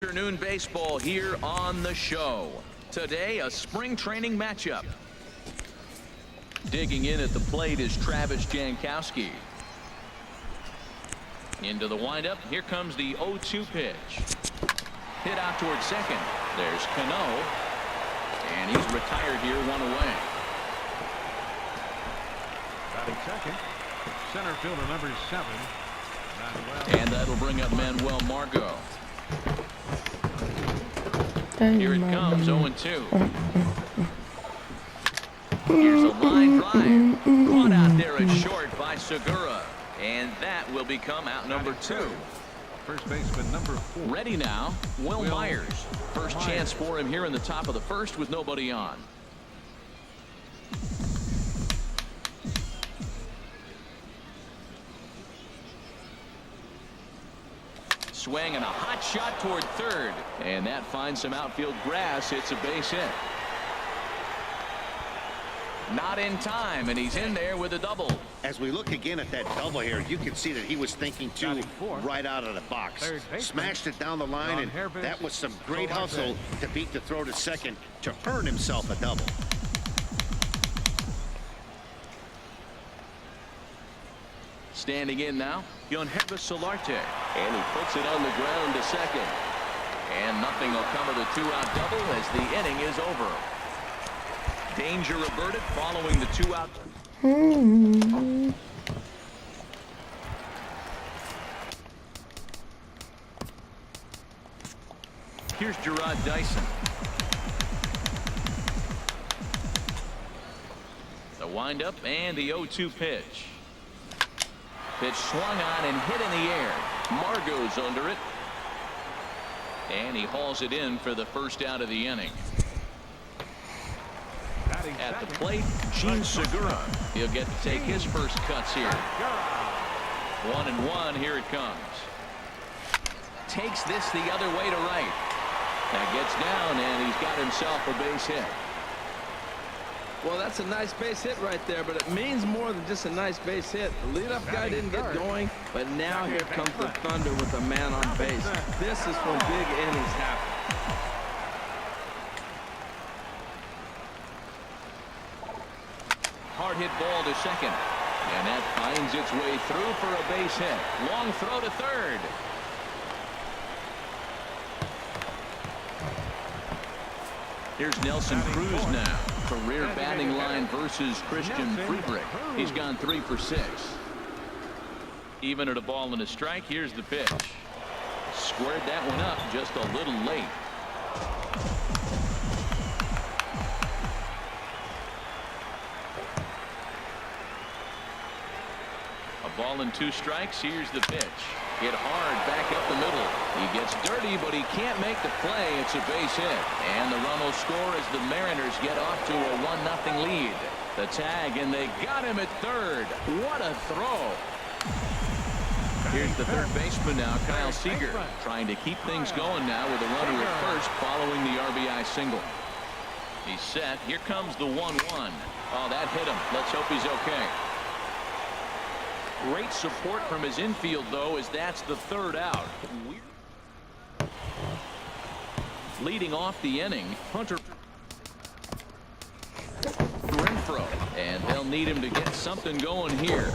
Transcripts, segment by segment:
Afternoon baseball here on the show. Today, a spring training matchup. Digging in at the plate is Travis Jankowski. Into the windup. Here comes the 0-2 pitch. Hit out towards second. There's Cano. And he's retired here, one away. Batting second, center fielder number 7. And that'll bring up Manuel Margot. Here it comes, 0-2. Here's a line drive. Caught out there at short by Segura. And that will become out number 2. First baseman number 4. Ready now, Will Myers. First chance for him here in the top of the first with nobody on. Swing and a hot shot toward third. And that finds some outfield grass. It's a base hit. Not in time, and he's in there with a double. As we look again at that double here, you can see that he was thinking too right out of the box. Smashed it down the line, and that was some great hustle to beat the throw to second to earn himself a double. Standing in now, Yonheva Solarte. And he puts it on the ground to second. And nothing will come of the two-out double as the inning is over. Danger averted following the two-out. Here's Gerard Dyson. The windup and the 0-2 pitch. Pitch swung on and hit in the air. Margot's under it. And he hauls it in for the first out of the inning. At the plate, Gene Segura. He'll get to take his first cuts here. 1-1. Here it comes. Takes this the other way to right. That gets down, and he's got himself a base hit. Well, that's a nice base hit right there, but it means more than just a nice base hit. The leadoff guy didn't get going, but now here comes the thunder with a man on base. This is when big innings happen. Hard hit ball to second. And that finds its way through for a base hit. Long throw to third. Here's Nelson Cruz now. Career batting line versus Christian Friedrich. He's gone 3 for 6. Even at a ball and a strike. Here's the pitch. Squared that one up just a little late. A ball and 2 strikes. Here's the pitch. Hit hard back up the middle. He gets dirty, but he can't make the play. It's a base hit. And the run will score as the Mariners get off to a 1-0 lead. The tag, and they got him at third. What a throw. Here's the third baseman now, Kyle Seager, trying to keep things going now with a runner at first following the RBI single. He's set. Here comes the 1-1. Oh, that hit him. Let's hope he's okay. Great support from his infield, though, as that's the third out. Leading off the inning, Hunter Renfroe, and they'll need him to get something going here.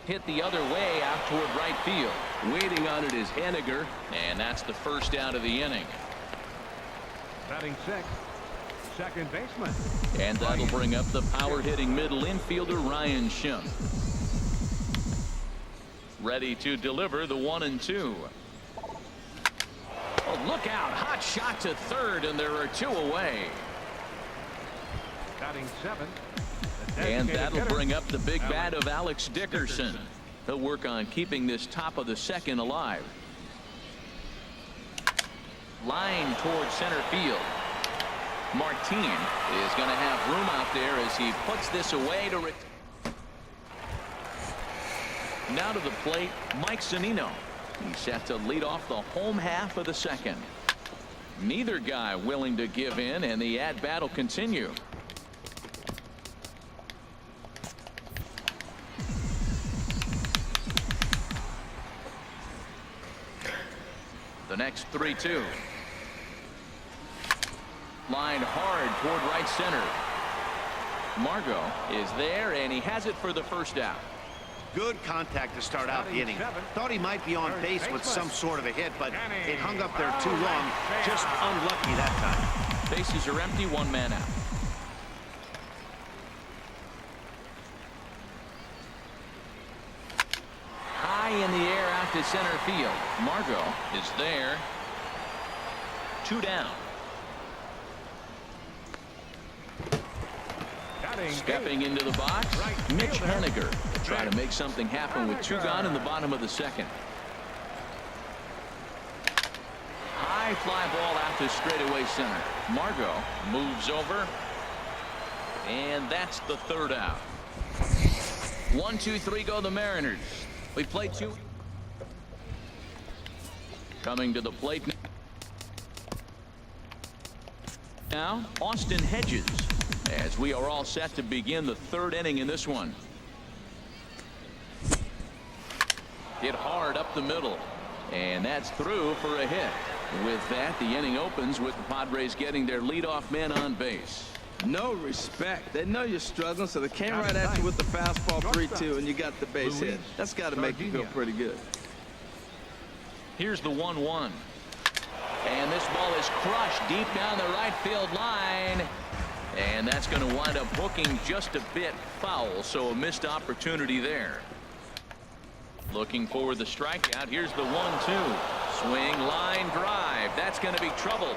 Hit the other way out toward right field. Waiting on it is Henniger, and that's the first out of the inning. Batting sixth, second baseman. And that'll bring up the power-hitting middle infielder Ryan Schimpf. Ready to deliver the 1-2. Oh, look out. Hot shot to third, and there are 2 away. Batting seventh. And that'll bring up the big bat of Alex Dickerson. He'll work on keeping this top of the second alive. Line towards center field. Martin is going to have room out there as he puts this away to now to the plate, Mike Zunino. He's set to lead off the home half of the second. Neither guy willing to give in, and the at-bat will continue. next 3-2. Line hard toward right center. Margot is there, and he has it for the first out. Good contact to start out the inning. Thought he might be on base with some sort of a hit, but it hung up there too long. Just unlucky that time. Bases are empty, one man out. High in the air out to center field. Margot is there. 2 down. Stepping into the box, Mitch Haniger trying to make something happen with 2 gone in the bottom of the second. High fly ball out to straightaway center. Margot moves over, and that's the 3rd out. 1, 2, 3 go the Mariners. We play 2. Coming to the plate now, Austin Hedges, as we are all set to begin the 3rd inning in this one. Hit hard up the middle, and that's through for a hit. With that, the inning opens with the Padres getting their leadoff man on base. No respect. They know you're struggling, so they came right at you with the fastball 3-2, and you got the base hit. That's got to make you feel pretty good. Here's the 1-1. And this ball is crushed deep down the right field line. And that's going to wind up hooking just a bit foul, so a missed opportunity there. Looking for the strikeout. Here's the 1-2. Swing, line drive. That's going to be trouble.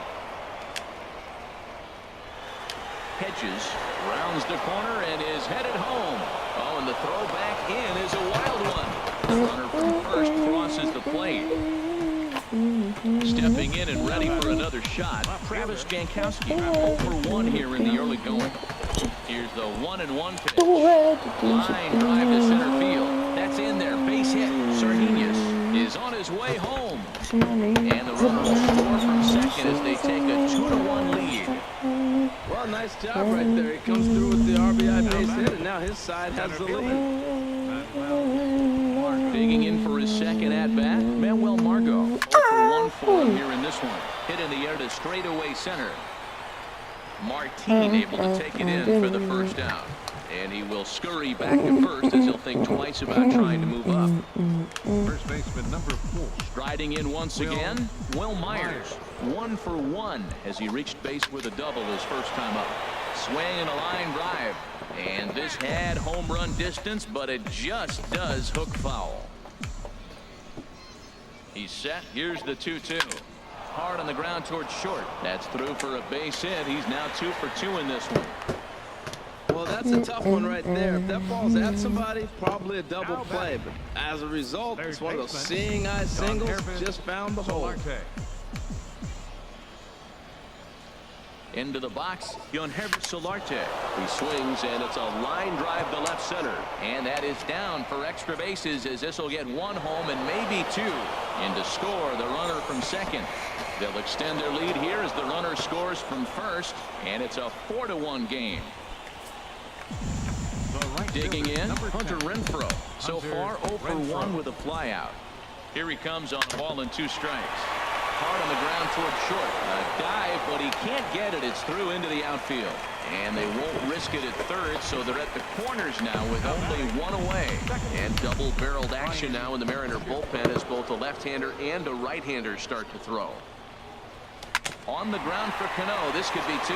Hedges rounds the corner and is headed home. Oh, and the throw back in is a wild one. The runner from first crosses the plate. Stepping in and ready for another shot, Travis Jankowski. 0 for 1 here in the early going. Here's the 1-1 pitch. Line drive to center field. That's in there. Base hit. Sargenius is on his way home. And the runner will score from second as they take a 2-1 lead. Well, nice job right there. He comes through with the RBI base hit, and now his side has the lead. Digging in for his second at-bat, Manuel Margot. 0 for 1 for him here in this one. Hit in the air to straightaway center. Martin able to take it in for the first out. And he will scurry back to first as he'll think twice about trying to move up. First baseman number 4. Striding in once again, Will Myers. 1 for 1 as he reached base with a double his first time up. Swing and a line drive. And this had home run distance, but it just does hook foul. He's set. Here's the 2-2. Hard on the ground towards short. That's through for a base hit. He's now 2 for 2 in this one. Well, that's a tough one right there. If that ball's at somebody, probably a double play. But as a result, it's one of those seeing eye singles. Just found the hole. Into the box, Herbert Solarte. He swings, and it's a line drive to left center. And that is down for extra bases as this will get 1 home and maybe 2. In to score the runner from second. They'll extend their lead here as the runner scores from first. And it's a 4-1 game. Digging in, Hunter Renfroe. So far 0 for 1 with a flyout. Here he comes on a ball and 2 strikes. Hard on the ground towards short. A dive, but he can't get it. It's through into the outfield. And they won't risk it at third, so they're at the corners now with only 1 away. And double-barreled action now in the Mariner bullpen as both a left-hander and a right-hander start to throw. On the ground for Cano. This could be 2.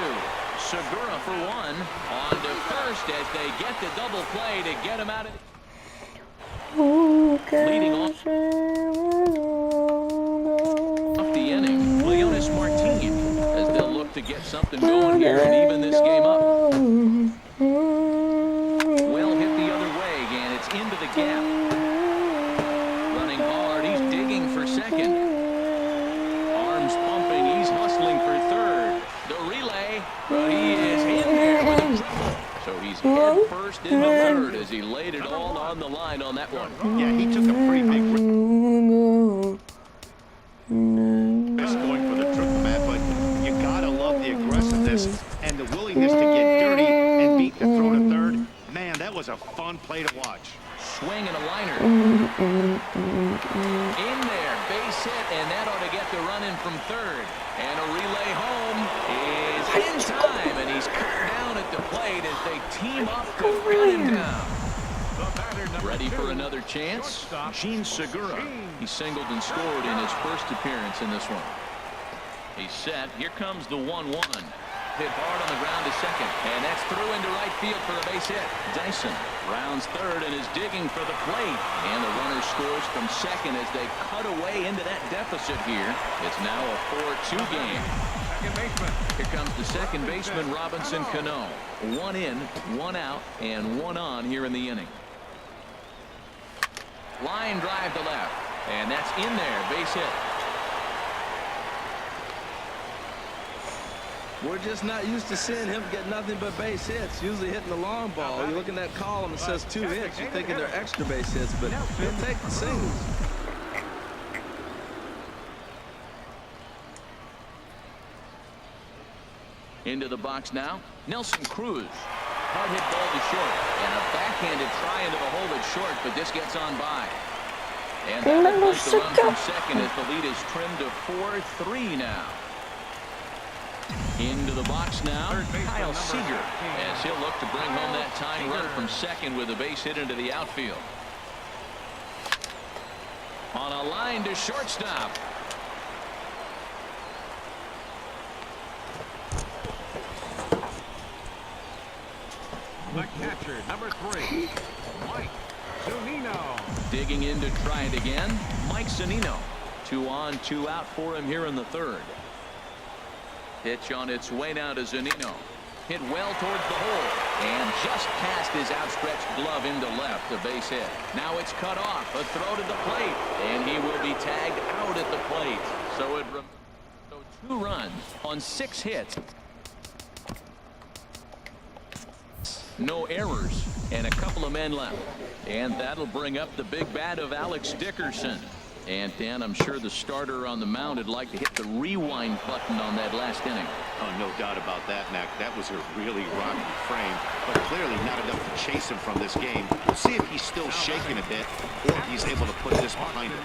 Segura for 1. On to first as they get the double play to get him out of leading off the inning. Leonis Martin as they'll look to get something going here and even this game up. Well hit the other way, and it's into the gap. Running hard. He's digging for second. Arms pumping. He's hustling for third. The relay, but he is in there with a triple. So he's head first into third as he laid it all on the line on that one. Yeah, he took a pretty big risk going for the triple, Matt, but you gotta love the aggressiveness and the willingness to get dirty and beat the throw to third. Man, that was a fun play to watch. Swing and a liner. In there. base hit, and that ought to get the run in from third. And a relay home is in time, and he's cut down at the plate as they team up to run him down. Ready for another chance? Gene Segura. He singled and scored in his first appearance in this one. He's set. Here comes the 1-1. Hit hard on the ground to second, and that's through into right field for a base hit. Dyson rounds third and is digging for the plate, and the runner scores from second as they cut away into that deficit here. It's now a 4-2 game. Here comes the second baseman, Robinson Cano. 1 in, 1 out, and 1 on here in the inning. Line drive to left, and that's in there, base hit. We're just not used to seeing him get nothing but base hits. Usually hitting the long ball. You look in that column, it says 2 hits. You're thinking they're extra base hits, but he'll take the singles. Into the box now, Nelson Cruz. Hard hit ball to short, and a backhanded try into the hole at short, but this gets on by. And that will place the run from second as the lead is trimmed to 4-3 now. Into the box now, Kyle Seager, as he'll look to bring home that tying run from second with a base hit into the outfield. On a line to shortstop. The catcher, number 3, Mike Zunino. Digging in to try it again, Mike Zunino. 2 on, 2 out for him here in the third. Pitch on its way now to Zunino. Hit well towards the hole, and just past his outstretched glove into left, a base hit. Now it's cut off, a throw to the plate, and he will be tagged out at the plate. So 2 runs on 6 hits. No errors, and a couple of men left. And that'll bring up the big bat of Alex Dickerson. And Dan, I'm sure the starter on the mound would like to hit the rewind button on that last inning. Oh, no doubt about that, Mac. That was a really rocky frame, but clearly not enough to chase him from this game. We'll see if he's still shaking a bit, or if he's able to put this behind him.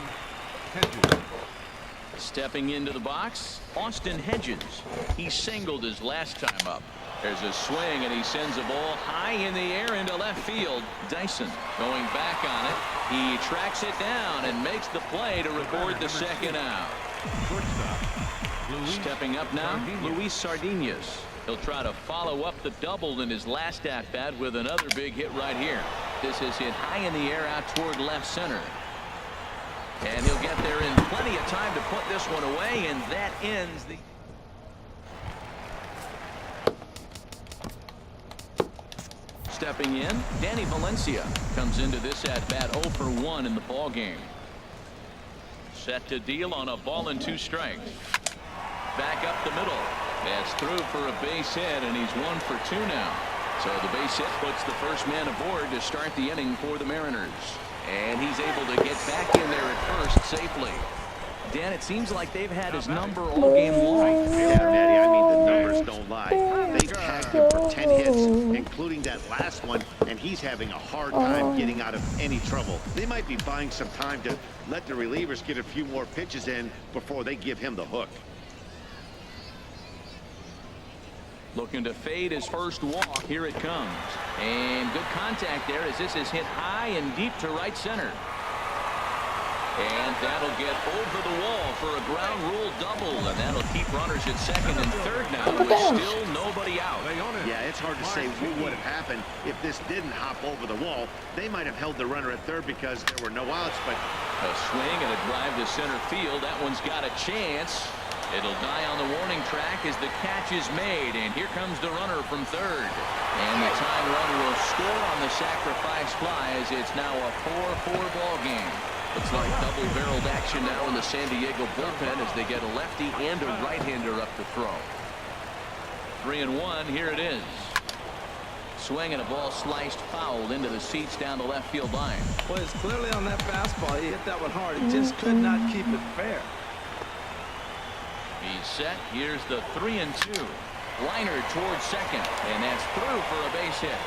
Stepping into the box, Austin Hedges. He singled his last time up. There's a swing, and he sends a ball high in the air into left field. Dyson going back on it. He tracks it down and makes the play to record the second out. Stepping up now, Luis Sardinas. He'll try to follow up the double in his last at-bat with another big hit right here. This is hit high in the air out toward left center. And he'll get there in plenty of time to put this one away, and that ends the... Stepping in, Danny Valencia comes into this at-bat 0 for 1 in the ball game. Set to deal on a ball and 2 strikes. Back up the middle. That's through for a base hit, and he's 1 for 2 now. So the base hit puts the first man aboard to start the inning for the Mariners. And he's able to get back in there at first safely. Dan, it seems like they've had his number all game long. Yeah, Matty, I mean, the numbers don't lie. They tagged him for 10 hits, including that last one, and he's having a hard time getting out of any trouble. They might be buying some time to let the relievers get a few more pitches in before they give him the hook. Looking to fade his first walk. Here it comes. And good contact there as this is hit high and deep to right center. And that'll get over the wall for a ground rule double, and that'll keep runners at second and third now with still nobody out. Yeah, it's hard to say what would have happened if this didn't hop over the wall. They might have held the runner at third because there were no outs, but a swing and a drive to center field. That one's got a chance. It'll die on the warning track as the catch is made, and here comes the runner from third. And the tying run will score on the sacrifice fly as it's now a 4-4 ball game. Looks like double-barreled action now in the San Diego bullpen as they get a lefty and a right-hander up to throw. 3-1, here it is. Swing and a ball sliced foul into the seats down the left field line. Well, it's clearly on that fastball. He hit that one hard. He just could not keep it fair. He's set. Here's the 3-2. Liner towards second, and that's through for a base hit.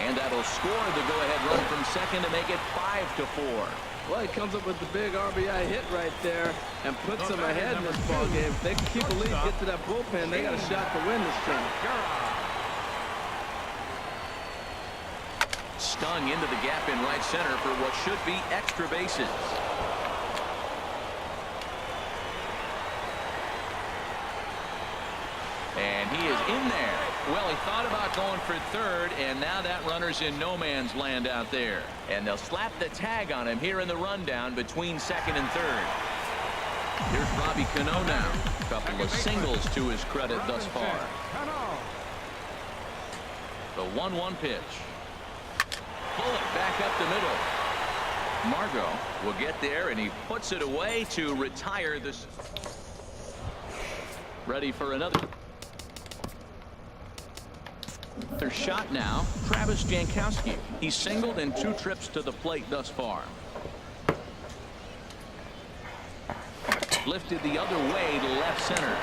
And that'll score the go-ahead run from second to make it 5-4. Well, he comes up with the big RBI hit right there and puts them ahead in this ball game. If they can keep a lead, get to that bullpen, they got a shot to win this thing. Stung into the gap in right center for what should be extra bases. And he is in there. Well, he thought about going for third, and now that runner's in no man's land out there. And they'll slap the tag on him here in the rundown between second and third. Here's Robbie Cano now. A couple of singles to his credit thus far. The 1-1 pitch. Bullet back up the middle. Margot will get there, and he puts it away to retire this. Ready for another. Their shot now, Travis Jankowski. He's singled in 2 trips to the plate thus far. Lifted the other way to left center.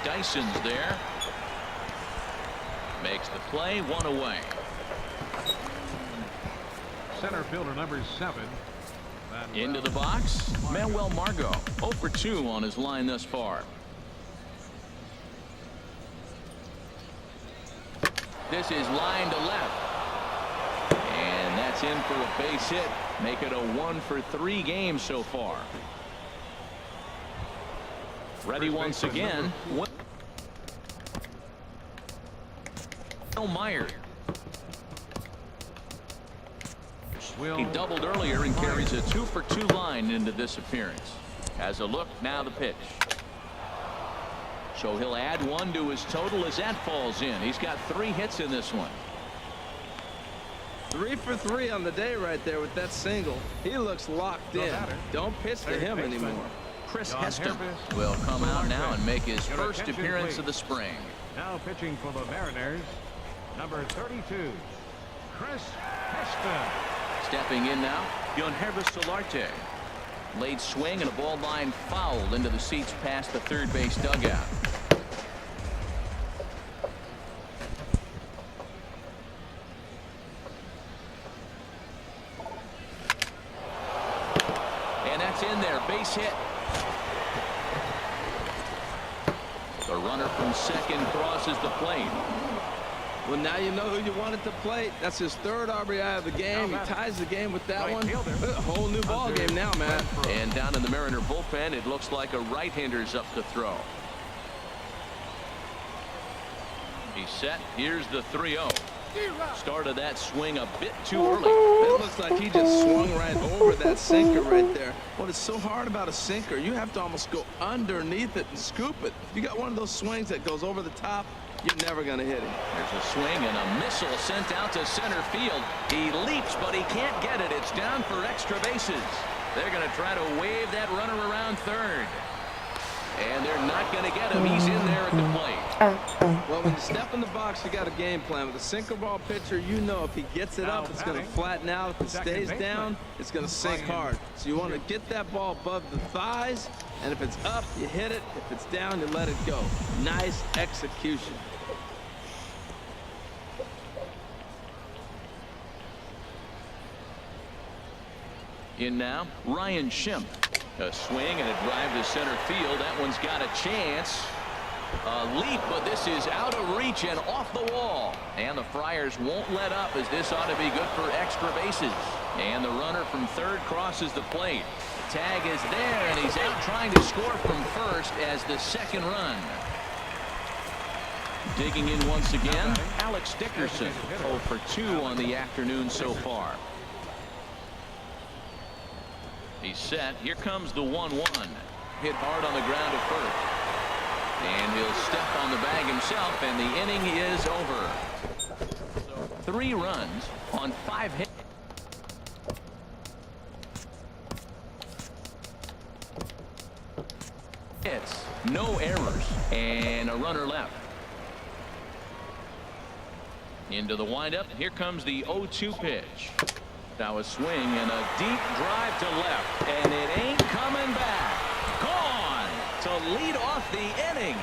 Dyson's there. Makes the play, 1 away. Center fielder number 7. Into the box, Manuel Margot. 0 for 2 on his line thus far. This is line to left. And that's in for a base hit. Make it a 1 for 3 game so far. Ready once again. Meyer. He doubled earlier and carries a 2 for 2 line into this appearance. As a look, now the pitch. So he'll add 1 to his total as that falls in. He's got 3 hits in this one. 3 for 3 on the day right there with that single. He looks locked in. Don't pitch to him anymore. Chris Heston will come out now and make his first appearance of the spring. Now pitching for the Mariners, number 32, Chris Heston. Stepping in now, Yonhervis Solarte. Late swing and a ball line fouled into the seats past the third base dugout. And that's in there, base hit. The runner from second crosses the plate. Well, now you know who you want at the plate. That's his 3rd RBI of the game. He ties the game with that one. A whole new ball game now, man. And down in the Mariner bullpen, it looks like a right-hander's up to throw. He's set. Here's the 3-0. Started that swing a bit too early. It looks like he just swung right over that sinker right there. What is so hard about a sinker, you have to almost go underneath it and scoop it. If you got one of those swings that goes over the top, you're never going to hit him. There's a swing and a missile sent out to center field. He leaps, but he can't get it. It's down for extra bases. They're going to try to wave that runner around third. And they're not going to get him. He's in there at the plate. Well, when you step in the box, you got a game plan. With a sinker ball pitcher, you know if he gets it up, it's going to flatten out. If it stays down, it's going to sink hard. So you want to get that ball above the thighs, and if it's up, you hit it. If it's down, you let it go. Nice execution. In now, Ryan Schimpf. A swing and a drive to center field. That one's got a chance. A leap, but this is out of reach and off the wall. And the Friars won't let up, as this ought to be good for extra bases. And the runner from third crosses the plate. Tag is there, and he's out trying to score from first as the second run. Digging in once again, Alex Dickerson. 0 for 2 on the afternoon so far. He's set. Here comes the 1-1. Hit hard on the ground at first. And he'll step on the bag himself, and the inning is over. So 3 runs on 5 hits. No errors, and a runner left. Into the windup. Here comes the 0-2 pitch. Now a swing and a deep drive to left, and it ain't coming back. Gone to lead off the inning.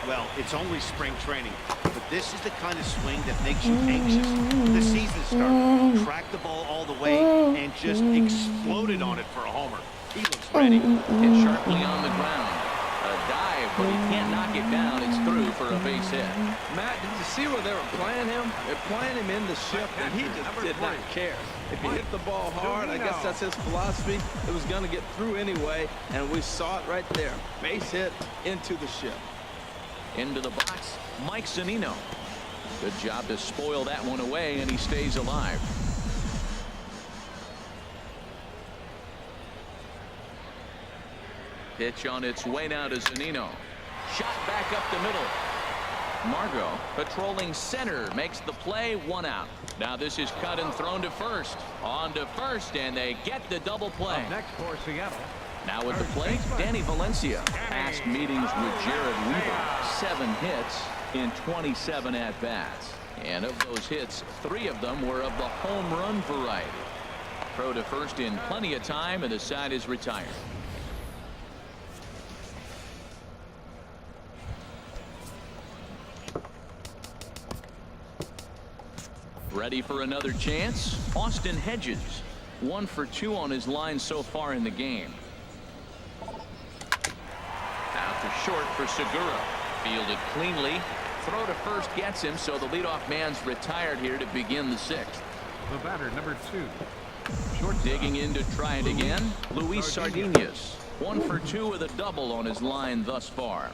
Well, it's only spring training, but this is the kind of swing that makes you anxious when the season starts. Track the ball all the way and just exploded on it for a homer. He looks ready. Hit sharply on the ground. A dive, but he can't knock it down. It's through for a base hit. Matt, did you see where they were playing him? They're playing him in the shift, and he just did not care. If he hit the ball hard, I guess that's his philosophy. It was going to get through anyway, and we saw it right there. Base hit into the shift. Into the box, Mike Zunino. Good job to spoil that one away, and he stays alive. Pitch on its way now to Zunino. Shot back up the middle. Margot patrolling center makes the play, 1 out. Now this is cut and thrown to first. On to first, and they get the double play. Up next for Seattle. Now at the plate, Danny Valencia. Past meetings with Jared Weaver. 7 hits in 27 at-bats. And of those hits, 3 of them were of the home run variety. Throw to first in plenty of time, and the side is retired. Ready for another chance? Austin Hedges. 1 for 2 on his line so far in the game. Out to short for Segura. Fielded cleanly. Throw to first gets him, so the leadoff man's retired here to begin the 6th. The batter, number 2. Digging in to try it again, Luis Sardinez. 1 for 2 with a double on his line thus far.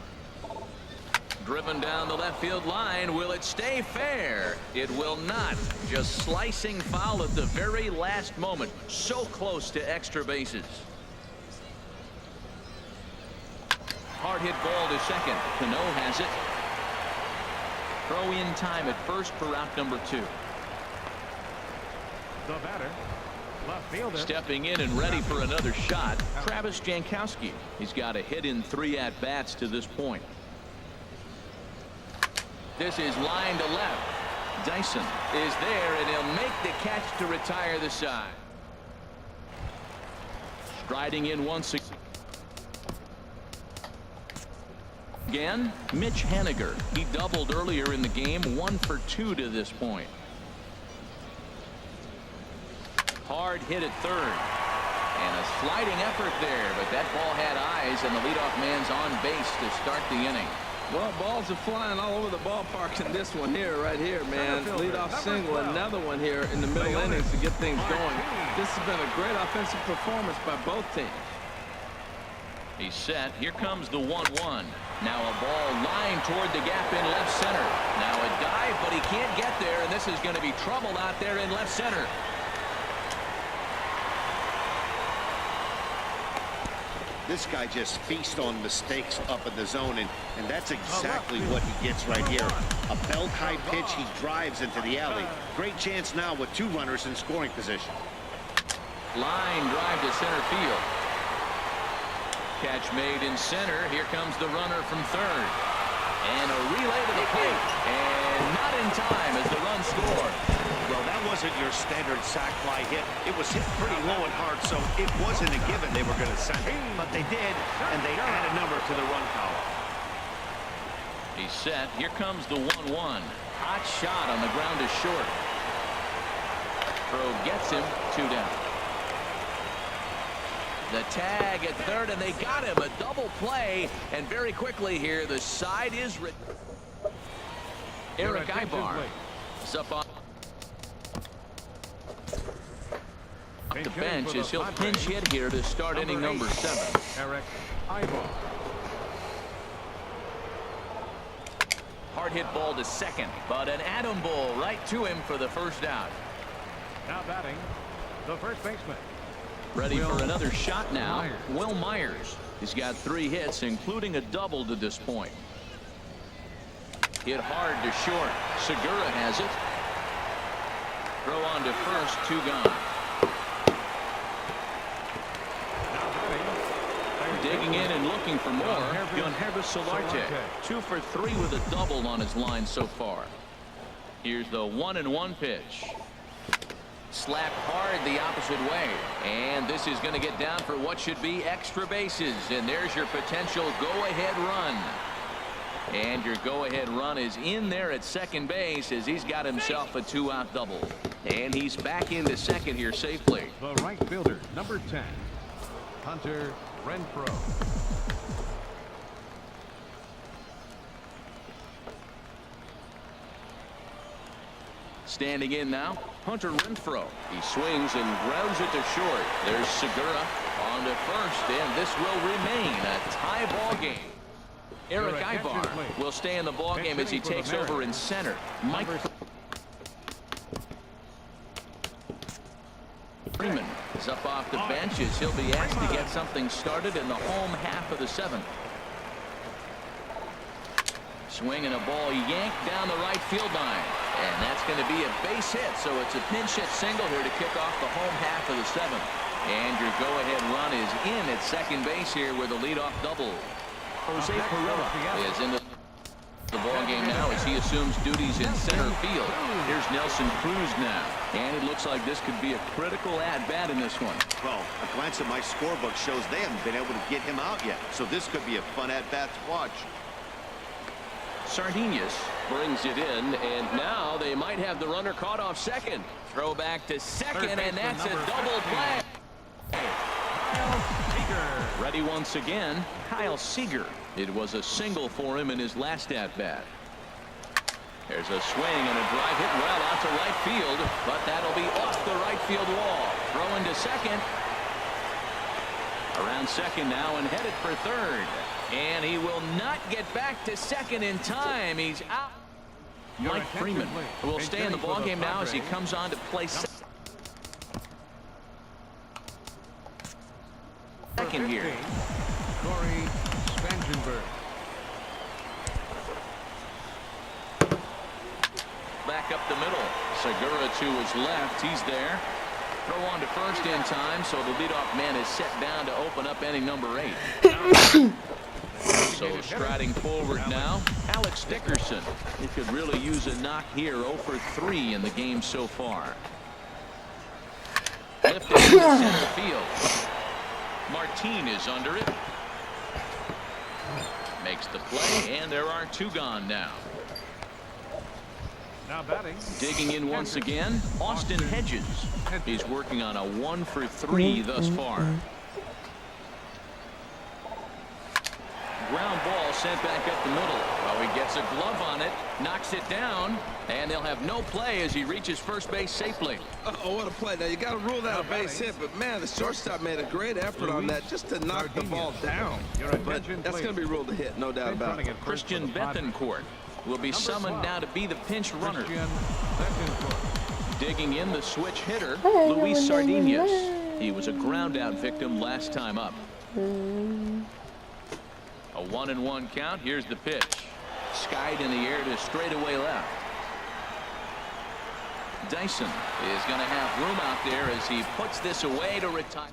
Driven down the left field line. Will it stay fair? It will not. Just slicing foul at the very last moment. So close to extra bases. Hard hit ball to second. Cano has it. Throw in time at first for out number 2. The batter, left fielder. Stepping in and ready for another shot, Travis Jankowski. He's got a hit in 3 at-bats to this point. This is line to left. Dyson is there, and he'll make the catch to retire the side. Striding in once again, Mitch Haniger. He doubled earlier in the game, 1 for 2 to this point. Hard hit at third. And a sliding effort there, but that ball had eyes, and the leadoff man's on base to start the inning. Well, balls are flying all over the ballpark in this one here, right here, man. Leadoff single, another one here in the middle innings to get things going. This has been a great offensive performance by both teams. He's set. Here comes the 1-1. Now a ball lined toward the gap in left center. Now a dive, but he can't get there, and this is going to be trouble out there in left center. This guy just feasts on mistakes up in the zone, and that's exactly what he gets right here. A belt-high pitch, he drives into the alley. Great chance now with 2 runners in scoring position. Line drive to center field. Catch made in center. Here comes the runner from third. And a relay to the plate. And not in time as the run scored. Well, that wasn't your standard sac fly hit. It was hit pretty low and hard, so it wasn't a given they were going to send it. But they did, and they add a number to the run column. He's set. Here comes the 1-1. Hot shot on the ground to short. Throw gets him, 2 down. The tag at third, and they got him. A double play, and very quickly here, the side is Eric Ibar is up on the bench as he'll pinch hit here to start inning number 7. Eric Ibar. Hard hit ball to second, but an atom ball right to him for the first out. Now batting, the first baseman. Ready for another shot now. Will Myers. He's got 3 hits, including a double to this point. Hit hard to short. Segura has it. Throw on to first, 2 gone. Digging in and looking for more. Gunherba Solarte. 2 for 3 with a double on his line so far. Here's the 1-1 pitch. Slapped hard the opposite way, and this is going to get down for what should be extra bases, and there's your potential go-ahead run. And your go-ahead run is in there at second base as he's got himself a 2-out double. And he's back into second here safely. The right fielder, number 10, Hunter Renfroe. Standing in now, Hunter Renfroe. He swings and grounds it to short. There's Segura on to first, and this will remain a tie ball game. Eric Ivar will stay in the ball game as he takes over in center. Mike Freeman is up off the bench as he'll be asked to get something started in the home half of the 7th. Swinging a ball yanked down the right field line. And that's going to be a base hit, so it's a pinch hit single here to kick off the home half of the 7th. And your go-ahead run is in at second base here with a leadoff double. Jose Pereira is in the ball game now as he assumes duties in center field. Here's Nelson Cruz now, and it looks like this could be a critical at-bat in this one. Well, a glance at my scorebook shows they haven't been able to get him out yet, so this could be a fun at-bat to watch. Sardinas brings it in, and now they might have the runner caught off second. Throw back to second, and that's a double play. Ready once again, Kyle Seager. It was a single for him in his last at-bat. There's a swing and a drive hit well out to right field, but that'll be off the right field wall. Throw into second. Around second now and headed for third. And he will not get back to second in time. He's out. Mike Freeman will stay in the ballgame now as he comes on to play second here. Corey Spangenberg. Back up the middle. Segura to his left. He's there. Throw on to first in time, so the leadoff man is set down to open up inning number 8. So striding forward now, Alex Dickerson. He could really use a knock here. 0 for 3 in the game so far. Lifted into center field. Martin is under it. Makes the play, and there are 2 gone now. Now batting. Digging in once again, Austin Hedges. He's working on a 1 for 3 thus far. Ground ball sent back up the middle. Oh, he gets a glove on it, knocks it down, and they'll have no play as he reaches first base safely. Oh, what a play. Now, you got to rule that a base hit, but, man, the shortstop made a great effort on that just to knock the ball down. But that's going to be ruled a hit, no doubt about it. Christian Bethancourt will be summoned now to be the pinch runner. Digging in the switch hitter, Luis Sardinas. He was a ground-out victim last time up. A 1-1 count. Here's the pitch. Skied in the air to straightaway left. Dyson is going to have room out there as he puts this away to retire.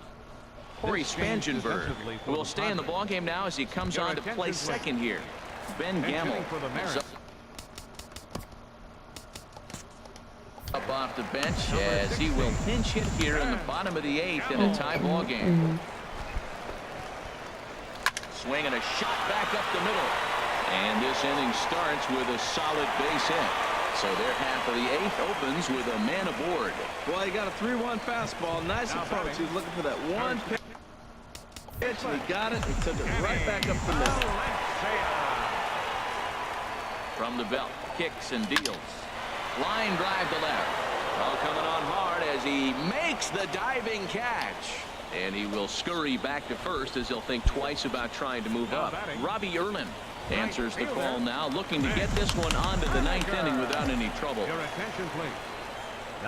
Corey Spangenberg will stay in the ballgame now as he comes on to play second here. Ben Gamble is up off the bench as he will pinch hit here in the bottom of the 8th in a tie ball game. Swing and a shot back up the middle. And this inning starts with a solid base hit. So their half of the 8th opens with a man aboard. Well, he got a 3-1 fastball. Nice approach. He was looking for that one pitch. And he got it. He took it right back up the middle. From the belt, kicks and deals. Line drive to left. All coming on hard as he makes the diving catch. And he will scurry back to first as he'll think twice about trying to move up. Robbie Erlin answers the call now, looking to get this one onto the 9th inning without any trouble.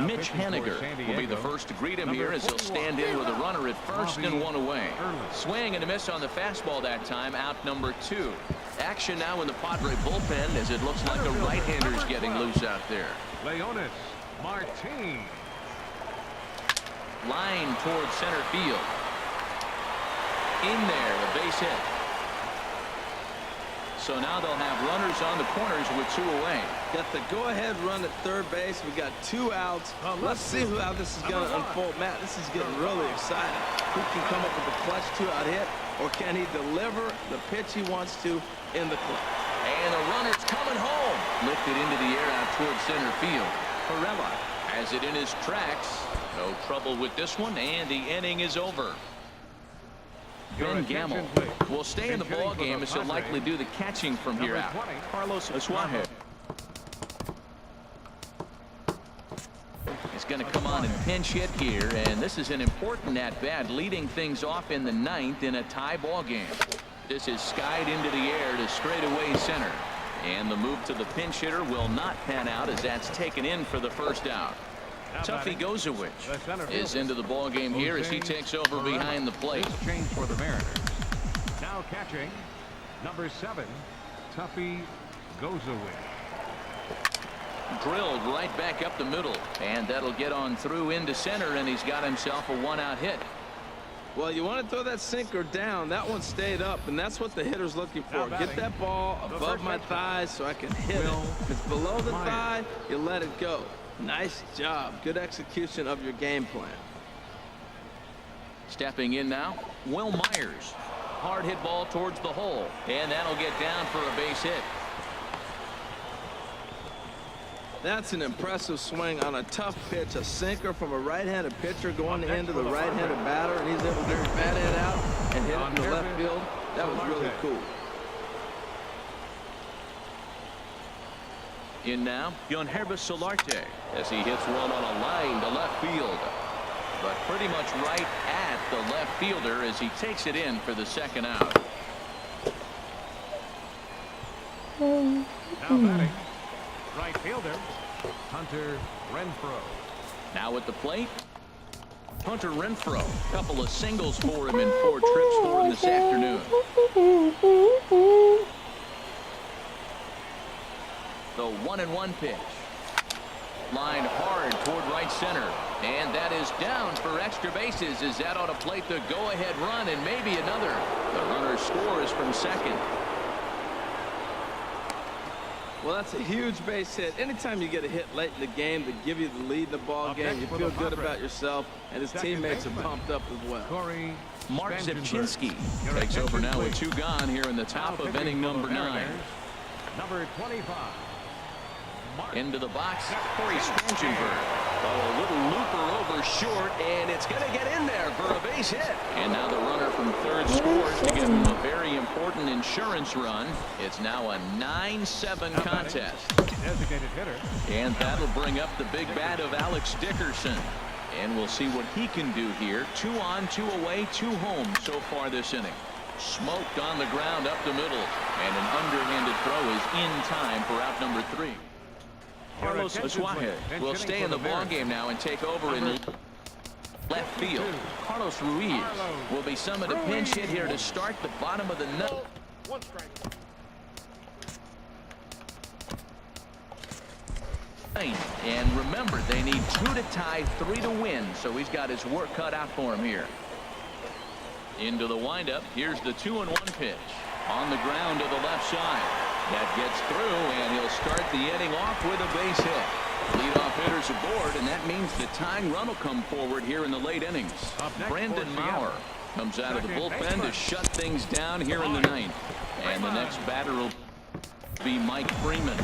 Mitch Haniger will be the first to greet him here as he'll stand in with a runner at first and 1 away. Swing and a miss on the fastball that time, out number 2. Action now in the Padre bullpen as it looks like a right-hander's getting loose out there. Leonis Martin. Line towards center field. In there, a base hit. So now they'll have runners on the corners with 2 away. Got the go-ahead run at third base. We got 2 outs. Let's see how this is going to unfold. Matt, this is getting really exciting. Who can come up with a clutch 2-out hit, or can he deliver the pitch he wants to in the clutch? And the runner's coming home. Lifted into the air out towards center field. Perella has it in his tracks. No trouble with this one, and the inning is over. Ben Gamble will stay in the ball game as he'll likely do the catching from here out. Carlos Asuaje is going to come on and pinch hit here, and this is an important at-bat, leading things off in the ninth in a tie ball game. This is skied into the air to straightaway center, and the move to the pinch hitter will not pan out as that's taken in for the first out. Tuffy Gozowich is into the ball game here as he takes over behind the plate. Change for the Mariners. Now catching number 7, Tuffy Gozowich. Drilled right back up the middle, and that'll get on through into center, and he's got himself a one-out hit. Well, you want to throw that sinker down. That one stayed up, and that's what the hitter's looking for. Get that ball above my thighs so I can hit it. If it's below the thigh, you let it go. Nice job. Good execution of your game plan. Stepping in now, Will Myers. Hard hit ball towards the hole, and that'll get down for a base hit. That's an impressive swing on a tough pitch. A sinker from a right-handed pitcher going into the right-handed batter, and he's able to get his bat head out and hit it in the left field. That was really cool. In now, Yonherbis Solarte as he hits one on a line to left field. But pretty much right at the left fielder as he takes it in for the second out. Now batting, right fielder, Hunter Renfroe. Now at the plate, Hunter Renfroe. Couple of singles for him in 4 trips for him this afternoon. The 1-1 pitch. Line hard toward right center. And that is down for extra bases as that ought to plate the go-ahead run and maybe another. The runner scores from second. Well, that's a huge base hit. Anytime you get a hit late in the game to give you the lead in the ball game, you feel good about yourself, and his teammates are pumped up as well. Mark Zepchinski takes over now with 2 gone here in the top of inning number 9. Number 25. Into the box, Corey Spangenberg. Oh, a little looper over short, and it's going to get in there for a base hit. And now the runner from third scores to give him a very important insurance run. It's now a 9-7 contest. Designated hitter. And that'll bring up the big bat of Alex Dickerson. And we'll see what he can do here. 2 on, 2 away, 2 home so far this inning. Smoked on the ground up the middle, and an underhanded throw is in time for out number 3. Carlos Asuaje will stay in the ball game now and take over in left field. Carlos Ruiz will be summoned a pinch hit here to start the bottom of the ninth. 1 strike. And remember, they need 2 to tie, 3 to win, so he's got his work cut out for him here. Into the windup. Here's the 2-1 pitch on the ground to the left side. That gets through, and he'll start the inning off with a base hit. Leadoff hitters aboard, and that means the tying run will come forward here in the late innings. Brandon Maurer comes out of the bullpen to shut things down here in the 9th. And the next batter will be Mike Freeman.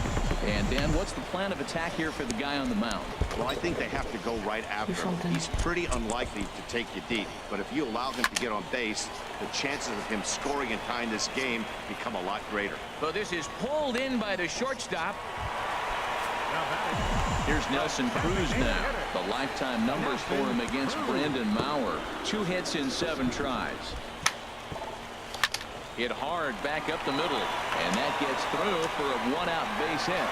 And Dan, what's the plan of attack here for the guy on the mound? Well, I think they have to go right after him. He's pretty unlikely to take you deep, but if you allow him to get on base, the chances of him scoring and tying this game become a lot greater. So this is pulled in by the shortstop. Here's Nelson Cruz now. The lifetime numbers for him against Brandon Maurer. 2 hits in 7 tries. Hit hard back up the middle, and that gets through for a 1-out base hit.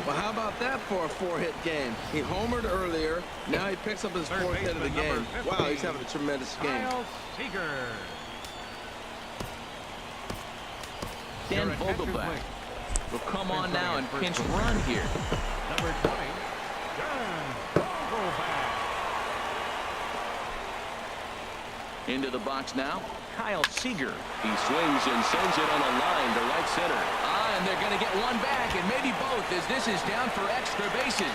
Well, how about that for a 4-hit game? He homered earlier. Now he picks up his 4th hit of the game. Wow, he's having a tremendous game. Dan Vogelbach will come on now and pinch run here. Number 20, Dan Vogelbach. Into the box now, Kyle Seager. He swings and sends it on a line to right center. And they're going to get one back, and maybe both, as this is down for extra bases.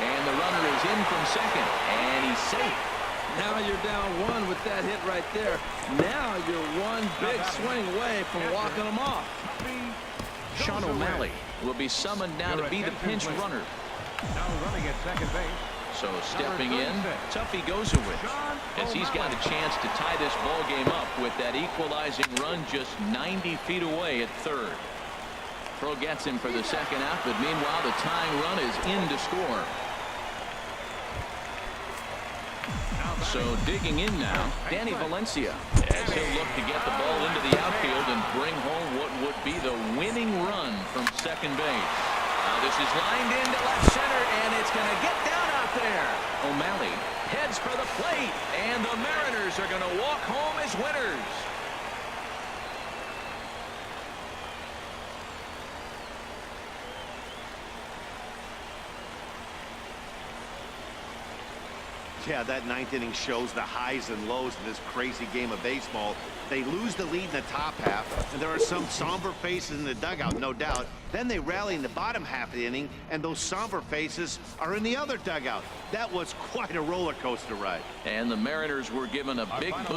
And the runner is in from second, and he's safe. Now you're down 1 with that hit right there. Now you're one big swing away from walking them off. Sean O'Malley will be summoned now to be the pinch runner. Now running at second base. So stepping in, Tuffy Gozowitz, as he's got a chance to tie this ball game up with that equalizing run just 90 feet away at third. Throw gets him for the second out, but meanwhile the tying run is in to score. So digging in now, Danny Valencia, as he'll look to get the ball into the outfield and bring home what would be the winning run from second base. Now this is lined into left center, and it's going to get down out there. O'Malley heads for the plate, and the Mariners are going to walk home as winners. Yeah, that ninth inning shows the highs and lows of this crazy game of baseball. They lose the lead in the top half, and there are some somber faces in the dugout, no doubt. Then they rally in the bottom half of the inning, and those somber faces are in the other dugout. That was quite a roller coaster ride. And the Mariners were given a big boost.